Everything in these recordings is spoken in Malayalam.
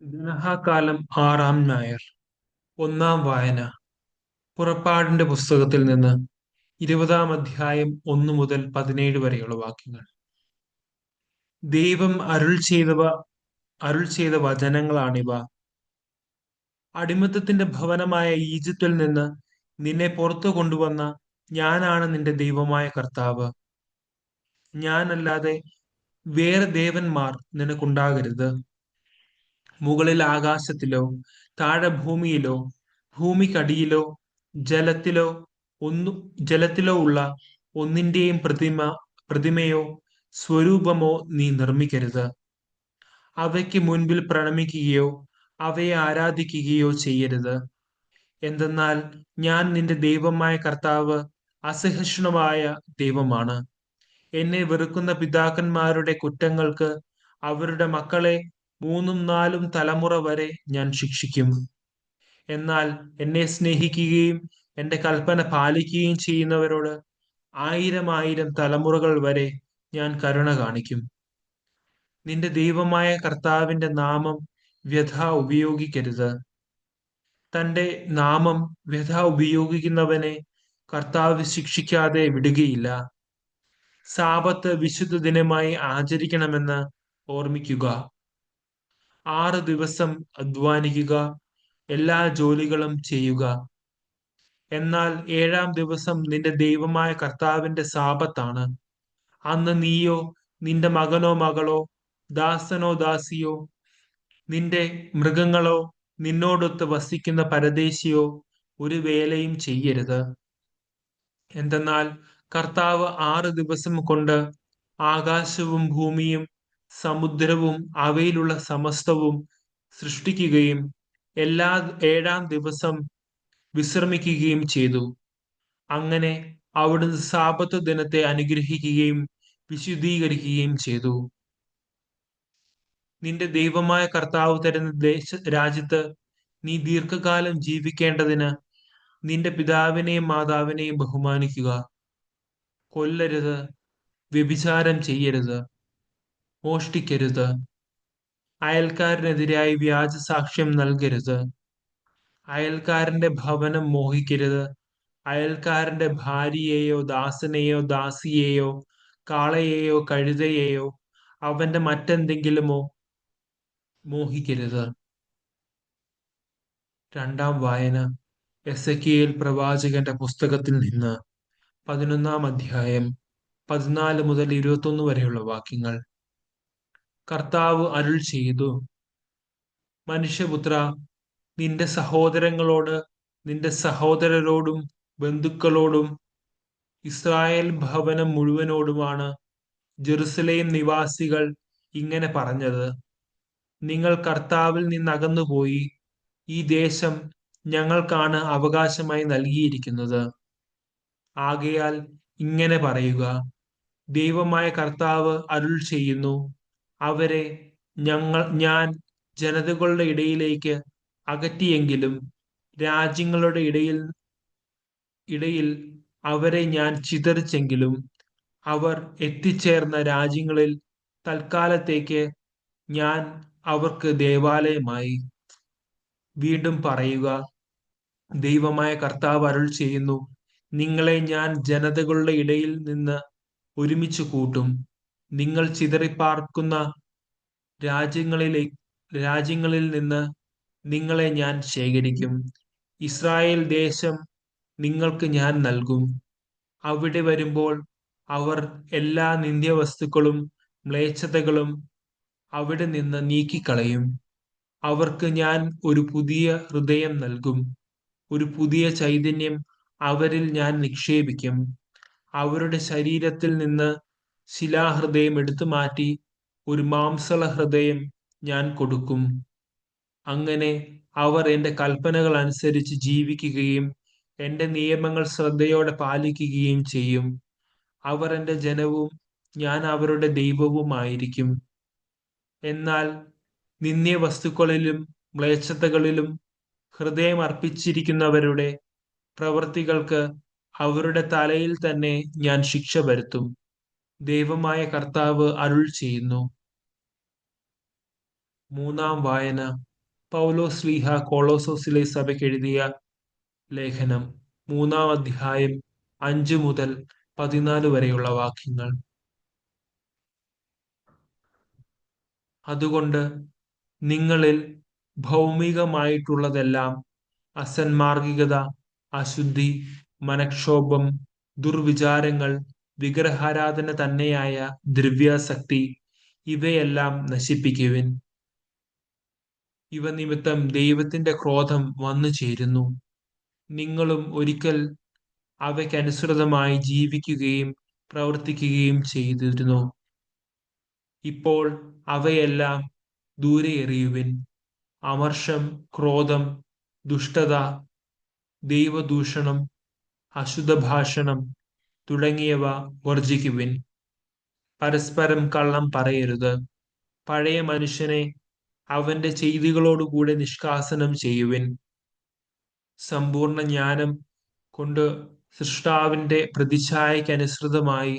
ദിനഹാകാലം ആറാം ഞായർ. ഒന്നാം വായന. പുറപ്പാടിന്റെ പുസ്തകത്തിൽ നിന്ന് 20-ാം അധ്യായം 1 മുതൽ 17 വരെയുള്ള വാക്യങ്ങൾ. ദൈവം അരുൾ ചെയ്ത വചനങ്ങളാണിവ. അടിമത്തത്തിന്റെ ഭവനമായ ഈജിപ്തിൽ നിന്ന് നിന്നെ പുറത്തു കൊണ്ടുവന്ന ഞാനാണ് നിന്റെ ദൈവമായ കർത്താവ്. ഞാനല്ലാതെ വേറെ ദേവന്മാർ നിനക്കുണ്ടാകരുത്. മുകളിൽ ആകാശത്തിലോ താഴെ ഭൂമിയിലോ ഭൂമിക്കടിയിലോ ജലത്തിലോ ജലത്തിലോ ഉള്ള ഒന്നിന്റെയും പ്രതിമയോ സ്വരൂപമോ നീ നിർമ്മിക്കരുത്. അവയ്ക്ക് മുൻപിൽ പ്രണമിക്കുകയോ അവയെ ആരാധിക്കുകയോ ചെയ്യരുത്. എന്തെന്നാൽ ഞാൻ നിന്റെ ദൈവമായ കർത്താവ് അസഹിഷ്ണുവായ ദൈവമാണ്. എന്നെ വെറുക്കുന്ന പിതാക്കന്മാരുടെ കുറ്റങ്ങൾക്ക് അവരുടെ മക്കളെ 3-4 തലമുറ വരെ ഞാൻ ശിക്ഷിക്കും. എന്നാൽ എന്നെ സ്നേഹിക്കുകയും എന്റെ കൽപ്പന പാലിക്കുകയും ചെയ്യുന്നവരോട് 1000 തലമുറകൾ വരെ ഞാൻ കരുണ കാണിക്കും. നിന്റെ ദൈവമായ കർത്താവിന്റെ നാമം വ്യഥാ ഉപയോഗിക്കരുത്. തന്റെ നാമം വ്യഥാ ഉപയോഗിക്കുന്നവനെ കർത്താവ് ശിക്ഷിക്കാതെ വിടുകയില്ല. സാബത്ത് വിശുദ്ധ ദിനമായി ആചരിക്കണമെന്ന് ഓർമ്മിക്കുക. 6 ദിവസം അധ്വാനിക്കുക, എല്ലാ ജോലികളും ചെയ്യുക. എന്നാൽ 7-ാം ദിവസം നിന്റെ ദൈവമായ കർത്താവിന്റെ സാബത്താണ്. അന്ന് നീയോ നിന്റെ മകനോ മകളോ ദാസനോ ദാസിയോ നിന്റെ മൃഗങ്ങളോ നിന്നോടൊത്ത് വസിക്കുന്ന പരദേശിയോ ഒരു വേലയും ചെയ്യരുത്. എന്തെന്നാൽ കർത്താവ് 6 ദിവസം കൊണ്ട് ആകാശവും ഭൂമിയും സമുദ്രവും അവയിലുള്ള സമസ്തവും സൃഷ്ടിക്കുകയും 7-ാം ദിവസം വിശ്രമിക്കുകയും ചെയ്തു. അങ്ങനെ അവിടുന്ന് സാബത്ത് ദിനത്തെ അനുഗ്രഹിക്കുകയും വിശുദ്ധീകരിക്കുകയും ചെയ്തു. നിന്റെ ദൈവമായ കർത്താവ് തരുന്ന രാജ്യത്ത് നീ ദീർഘകാലം ജീവിക്കേണ്ടതിന് നിന്റെ പിതാവിനെയും മാതാവിനെയും ബഹുമാനിക്കുക. കൊല്ലരുത്, വ്യഭിചാരം ചെയ്യരുത്, മോഷ്ടിക്കരുത്, അയൽക്കാരനെതിരായി വ്യാജസാക്ഷ്യം നൽകരുത്, അയൽക്കാരന്റെ ഭവനം മോഹിക്കരുത്, അയൽക്കാരന്റെ ഭാര്യയെയോ ദാസനെയോ ദാസിയെയോ കാളയെയോ കഴുതയെയോ അവന്റെ മറ്റെന്തെങ്കിലുമോ മോഹിക്കരുത്. രണ്ടാം വായന. എസെക്കിയേൽ പ്രവാചകന്റെ പുസ്തകത്തിൽ നിന്ന് 11-ാം അധ്യായം 14 മുതൽ 21 വരെയുള്ള വാക്യങ്ങൾ. കർത്താവ് അരുൾ ചെയ്തു: മനുഷ്യപുത്ര, നിന്റെ സഹോദരങ്ങളോട്, നിന്റെ സഹോദരരോടും ബന്ധുക്കളോടും ഇസ്രായേൽ ഭവനം മുഴുവനോടുമാണ് ജെറുസലേം നിവാസികൾ ഇങ്ങനെ പറഞ്ഞത്: നിങ്ങൾ കർത്താവിൽ നിന്നകന്നുപോയി. ഈ ദേശം ഞങ്ങൾക്കാണ് അവകാശമായി നൽകിയിരിക്കുന്നത്. ആകയാൽ ഇങ്ങനെ പറയുക: ദൈവമായ കർത്താവ് അരുൾ ചെയ്യുന്നു, അവരെ ഞാൻ ജനതകളുടെ ഇടയിലേക്ക് അകറ്റിയെങ്കിലും രാജ്യങ്ങളുടെ ഇടയിൽ അവരെ ഞാൻ ചിതറിച്ചെങ്കിലും അവർ എത്തിച്ചേർന്ന രാജ്യങ്ങളിൽ തൽക്കാലത്തേക്ക് ഞാൻ അവർക്ക് ദേവാലയമായി. വീണ്ടും പറയുക: ദൈവമായ കർത്താവ് അരുൾ ചെയ്യുന്നു, നിങ്ങളെ ഞാൻ ജനതകളുടെ ഇടയിൽ നിന്ന് ഒരുമിച്ച് കൂട്ടും. നിങ്ങൾ ചിതറിപ്പാർക്കുന്ന രാജ്യങ്ങളിൽ നിന്ന് നിങ്ങളെ ഞാൻ ശേഖരിക്കും. ഇസ്രായേൽ ദേശം നിങ്ങൾക്ക് ഞാൻ നൽകും. അവിടെ വരുമ്പോൾ അവർ എല്ലാ നിന്ദ്യവസ്തുക്കളും മ്ലേച്ഛതകളും അവിടെ നിന്ന് നീക്കിക്കളയും. അവർക്ക് ഞാൻ ഒരു പുതിയ ഹൃദയം നൽകും, ഒരു പുതിയ ചൈതന്യം അവരിൽ ഞാൻ നിക്ഷേപിക്കും. അവരുടെ ശരീരത്തിൽ നിന്ന് ശിലാഹൃദയം എടുത്തു മാറ്റി ഒരു മാംസള ഹൃദയം ഞാൻ കൊടുക്കും. അങ്ങനെ അവർ എന്റെ കൽപ്പനകൾ അനുസരിച്ച് ജീവിക്കുകയും എന്റെ നിയമങ്ങൾ ശ്രദ്ധയോടെ പാലിക്കുകയും ചെയ്യും. അവർ എന്റെ ജനവും ഞാൻ അവരുടെ ദൈവവുമായിരിക്കും. എന്നാൽ നിന്ദ്യവസ്തുക്കളിലും മ്ലേച്ഛതകളിലും ഹൃദയം അർപ്പിച്ചിരിക്കുന്നവരുടെ പ്രവൃത്തികൾക്ക് അവരുടെ തലയിൽ തന്നെ ഞാൻ ശിക്ഷ വരുത്തും. ദൈവമായ കർത്താവ് അരുൾ ചെയ്യുന്നു. മൂന്നാം വായന. പൗലോസ് ശ്ലീഹ കൊളോസോസിലെ സഭയ്ക്ക് എഴുതിയ ലേഖനം 3-ാം അധ്യായം 5 മുതൽ 14 വരെയുള്ള വാക്യങ്ങൾ. അതുകൊണ്ട് നിങ്ങളിൽ ഭൗമികമായിട്ടുള്ളതെല്ലാം, അസന്മാർഗികത, അശുദ്ധി, മനക്ഷോഭം, ദുർവിചാരങ്ങൾ, വിഗ്രഹാരാധന തന്നെയായ ദ്രവ്യാസക്തി, ഇവയെല്ലാം നശിപ്പിക്കുവിൻ. ഇവ നിമിത്തം ദൈവത്തിന്റെ ക്രോധം വന്നു ചേരുന്നു. നിങ്ങളും ഒരിക്കൽ അവയ്ക്കനുസൃതമായി ജീവിക്കുകയും പ്രവർത്തിക്കുകയും ചെയ്തിരുന്നു. ഇപ്പോൾ അവയെല്ലാം ദൂരെ എറിയുവിൻ. അമർഷം, ക്രോധം, ദുഷ്ടത, ദൈവദൂഷണം, അശുദ്ധഭാഷണം തുടങ്ങിയവ വർജിക്കുവിൻ. പരസ്പരം കള്ളം പറയരുത്. പഴയ മനുഷ്യനെ അവന്റെ ചെയ്തികളോടുകൂടെ നിഷ്കാസനം ചെയ്യുവിൻ. സമ്പൂർണ്ണ ജ്ഞാനം കൊണ്ട് സൃഷ്ടാവിന്റെ പ്രതിച്ഛായയ്ക്കനുസൃതമായി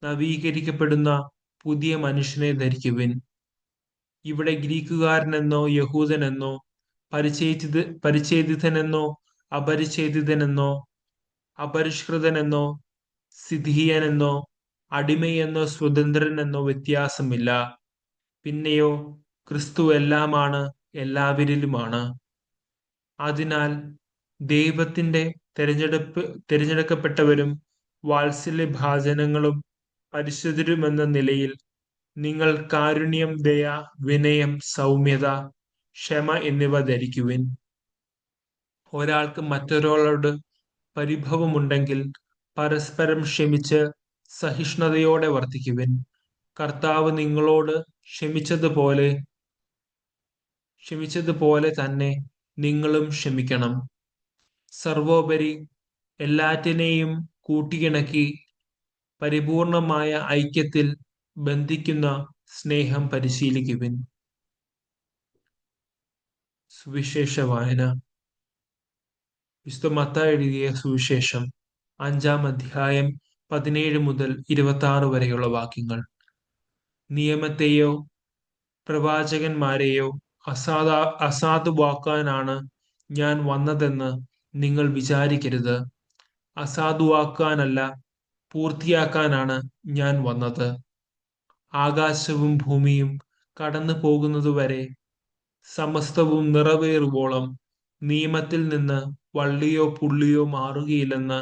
നവീകരിക്കപ്പെടുന്ന പുതിയ മനുഷ്യനെ ധരിക്കുവിൻ. ഇവിടെ ഗ്രീക്കുകാരനെന്നോ യഹൂദനെന്നോ, പരിച്ഛേദിതനെന്നോ അപരിച്ഛേദിതനെന്നോ, അപരിഷ്കൃതനെന്നോ സിഥിയനെന്നോ, അടിമയെന്നോ സ്വതന്ത്രനെന്നോ വ്യത്യാസമില്ല. പിന്നെയോ ക്രിസ്തു എല്ലാമാണ്, എല്ലാവരിലുമാണ്. അതിനാൽ ദൈവത്തിന്റെ തിരഞ്ഞെടുക്കപ്പെട്ടവരും വാത്സല്യഭാജനങ്ങളും പരിശുദ്ധരുമെന്ന നിലയിൽ നിങ്ങൾ കാരുണ്യം, ദയ, വിനയം, സൗമ്യത, ക്ഷമ എന്നിവ ധരിക്കുവിൻ. ഒരാൾക്ക് മറ്റൊരാളോട് പരിഭവമുണ്ടെങ്കിൽ പരസ്പരം ക്ഷമിച്ച് സഹിഷ്ണുതയോടെ വർത്തിക്കുവിൻ. കർത്താവ് നിങ്ങളോട് ക്ഷമിച്ചതുപോലെ തന്നെ നിങ്ങളും ക്ഷമിക്കണം. സർവോപരി എല്ലാറ്റിനെയും കൂട്ടിയിണക്കി പരിപൂർണമായ ഐക്യത്തിൽ ബന്ധിക്കുന്ന സ്നേഹം പരിശീലിക്കുവിൻ. സുവിശേഷ വായന. വിശുദ്ധ മത്തായി എഴുതിയ സുവിശേഷം 5-ാം അധ്യായം 17 മുതൽ 26 വരെയുള്ള വാക്യങ്ങൾ. നിയമത്തെയോ പ്രവാചകന്മാരെയോ അസാധുവാക്കാനാണ് ഞാൻ വന്നതെന്ന് നിങ്ങൾ വിചാരിക്കരുത്. അസാധുവാക്കാനല്ല, പൂർത്തിയാക്കാനാണ് ഞാൻ വന്നത്. ആകാശവും ഭൂമിയും കടന്നു പോകുന്നതുവരെ സമസ്തവും നിറവേറുവോളം നിയമത്തിൽ നിന്ന് വള്ളിയോ പുള്ളിയോ മാറുകയില്ലെന്ന്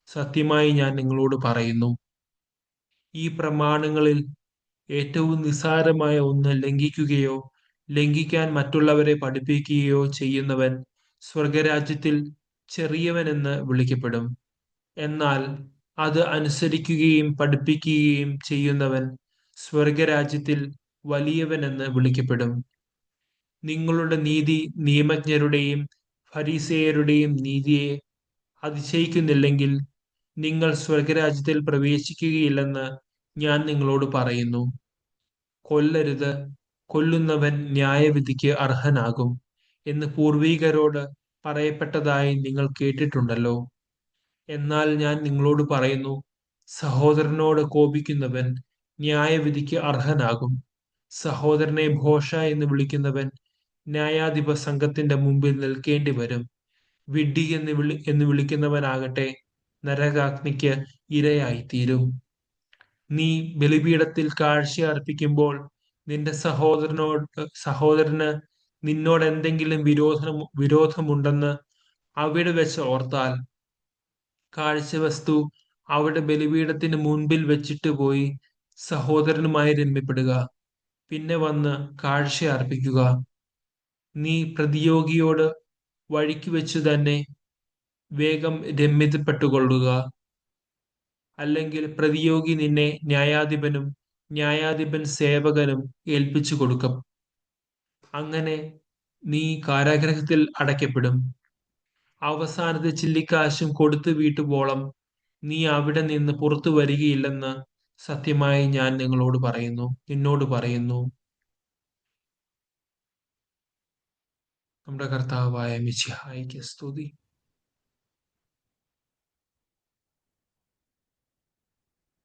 സത്യമായി ഞാൻ നിങ്ങളോട് പറയുന്നു. ഈ പ്രമാണങ്ങളിൽ ഏറ്റവും നിസ്സാരമായ ഒന്ന് ലംഘിക്കുകയോ ലംഘിക്കാൻ മറ്റുള്ളവരെ പഠിപ്പിക്കുകയോ ചെയ്യുന്നവൻ സ്വർഗരാജ്യത്തിൽ ചെറിയവനെന്ന് വിളിക്കപ്പെടും. എന്നാൽ അത് അനുസരിക്കുകയും പഠിപ്പിക്കുകയും ചെയ്യുന്നവൻ സ്വർഗരാജ്യത്തിൽ വലിയവനെന്ന് വിളിക്കപ്പെടും. നിങ്ങളുടെ നീതി നിയമജ്ഞരുടെയും ഫരിസേയരുടെയും നീതിയെ അതിശയിക്കുന്നില്ലെങ്കിൽ നിങ്ങൾ സ്വർഗരാജ്യത്തിൽ പ്രവേശിക്കുകയില്ലെന്ന് ഞാൻ നിങ്ങളോട് പറയുന്നു. കൊല്ലരുത്, കൊല്ലുന്നവൻ ന്യായവിധിക്ക് അർഹനാകും എന്ന് പൂർവികരോട് പറയപ്പെട്ടതായി നിങ്ങൾ കേട്ടിട്ടുണ്ടല്ലോ. എന്നാൽ ഞാൻ നിങ്ങളോട് പറയുന്നു, സഹോദരനോട് കോപിക്കുന്നവൻ ന്യായവിധിക്ക് അർഹനാകും. സഹോദരനെ ഭോഷ എന്ന് വിളിക്കുന്നവൻ ന്യായാധിപ സംഘത്തിന്റെ മുമ്പിൽ നിൽക്കേണ്ടി വരും. വിഡ്ഢി എന്ന് വിളിക്കുന്നവനാകട്ടെ നരകാഗ്നിക്ക് ഇരയായിത്തീരും. നീ ബലിപീഠത്തിൽ കാഴ്ച അർപ്പിക്കുമ്പോൾ നിന്റെ സഹോദരന് നിന്നോട് എന്തെങ്കിലും വിരോധമുണ്ടെന്ന് അവിടെ വെച്ച് ഓർത്താൽ കാഴ്ചവസ്തു അവിടെ ബലിപീഠത്തിന് മുൻപിൽ വെച്ചിട്ട് പോയി സഹോദരനുമായി രമ്യപ്പെടുക. പിന്നെ വന്ന് കാഴ്ച അർപ്പിക്കുക. നീ പ്രതിയോഗിയോട് വഴിക്ക് വെച്ചു തന്നെ വേഗം രമ്യതപ്പെട്ടുകൊള്ളുക. അല്ലെങ്കിൽ പ്രതിയോഗി നിന്നെ ന്യായാധിപനും ന്യായാധിപൻ സേവകനും ഏൽപ്പിച്ചു കൊടുക്കും. അങ്ങനെ നീ കാരാഗൃഹത്തിൽ അടയ്ക്കപ്പെടും. അവസാനത്തെ ചില്ലിക്കാശും കൊടുത്തു വീട്ടുവോളം നീ അവിടെ നിന്ന് പുറത്തു വരികയില്ലെന്ന് സത്യമായി ഞാൻ നിന്നോട് പറയുന്നു. നമ്മുടെ കർത്താവായ മിശിഹായിക്ക് സ്തുതി.